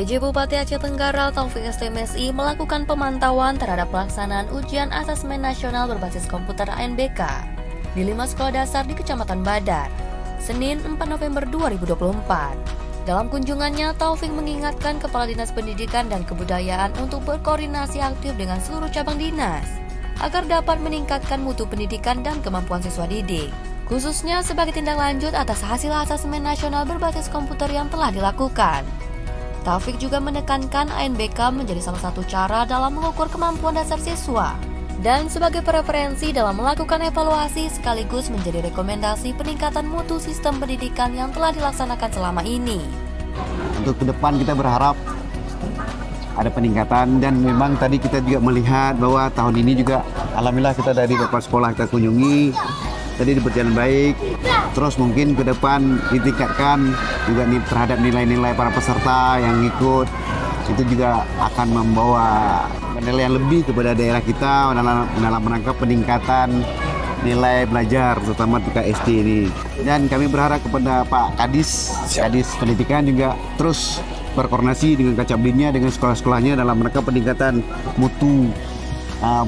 PJ Bupati Aceh Tenggara Taufik STMSI melakukan pemantauan terhadap pelaksanaan ujian asesmen nasional berbasis komputer ANBK di 5 sekolah dasar di Kecamatan Badar, Senin 4 November 2024. Dalam kunjungannya, Taufik mengingatkan Kepala Dinas Pendidikan dan Kebudayaan untuk berkoordinasi aktif dengan seluruh cabang dinas agar dapat meningkatkan mutu pendidikan dan kemampuan siswa didik, khususnya sebagai tindak lanjut atas hasil asesmen nasional berbasis komputer yang telah dilakukan. Taufik juga menekankan ANBK menjadi salah satu cara dalam mengukur kemampuan dasar siswa dan sebagai preferensi dalam melakukan evaluasi sekaligus menjadi rekomendasi peningkatan mutu sistem pendidikan yang telah dilaksanakan selama ini. Untuk ke depan kita berharap ada peningkatan, dan memang tadi kita juga melihat bahwa tahun ini juga alhamdulillah kita dari beberapa sekolah kita kunjungi tadi berjalan baik. Terus mungkin ke depan ditingkatkan juga terhadap nilai-nilai para peserta yang ikut, itu juga akan membawa penilaian lebih kepada daerah kita dalam rangka peningkatan nilai belajar, terutama tingkat SD ini. Dan kami berharap kepada Pak Kadis Pendidikan juga terus berkoordinasi dengan Kacabinnya, dengan sekolah-sekolahnya dalam rangka peningkatan mutu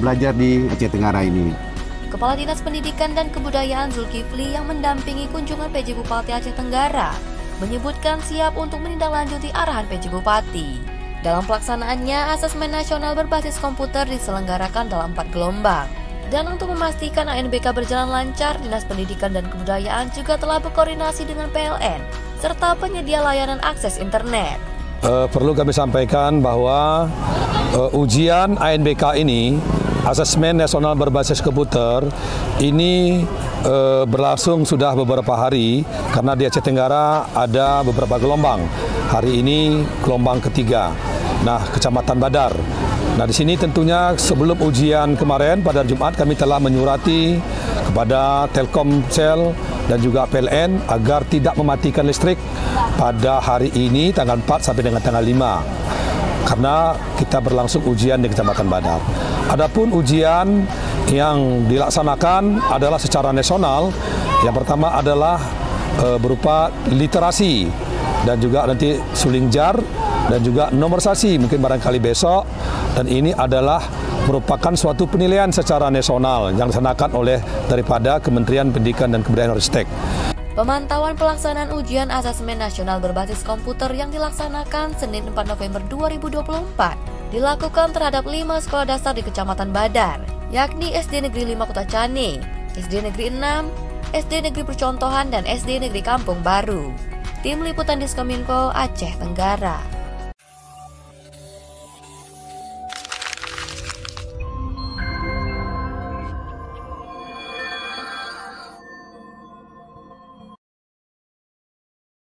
belajar di Aceh Tenggara ini. Kepala Dinas Pendidikan dan Kebudayaan Zulkifli yang mendampingi kunjungan PJ Bupati Aceh Tenggara menyebutkan siap untuk menindaklanjuti arahan PJ Bupati. Dalam pelaksanaannya, asesmen nasional berbasis komputer diselenggarakan dalam 4 gelombang. Dan untuk memastikan ANBK berjalan lancar, Dinas Pendidikan dan Kebudayaan juga telah berkoordinasi dengan PLN serta penyedia layanan akses internet. Perlu kami sampaikan bahwa ujian ANBK ini, Asesmen Nasional Berbasis Komputer, ini berlangsung sudah beberapa hari karena di Aceh Tenggara ada beberapa gelombang. Hari ini gelombang ketiga. Nah, Kecamatan Badar. Nah, di sini tentunya sebelum ujian kemarin pada Jumat kami telah menyurati kepada Telkomsel dan juga PLN agar tidak mematikan listrik pada hari ini tanggal 4 sampai dengan tanggal 5. Karena kita berlangsung ujian di Kecamatan Badar. Adapun ujian yang dilaksanakan adalah secara nasional. Yang pertama adalah berupa literasi dan juga nanti suling jar dan juga nomorisasi mungkin barangkali besok. Dan ini adalah merupakan suatu penilaian secara nasional yang dilaksanakan oleh daripada Kementerian Pendidikan dan Kebudayaan Ristek. Pemantauan pelaksanaan ujian asesmen nasional berbasis komputer yang dilaksanakan Senin 4 November 2024 dilakukan terhadap 5 sekolah dasar di Kecamatan Badar, yakni SD Negeri 5 Kota Cane, SD Negeri 6, SD Negeri Percontohan, dan SD Negeri Kampung Baru. Tim Liputan Diskominfo Aceh Tenggara.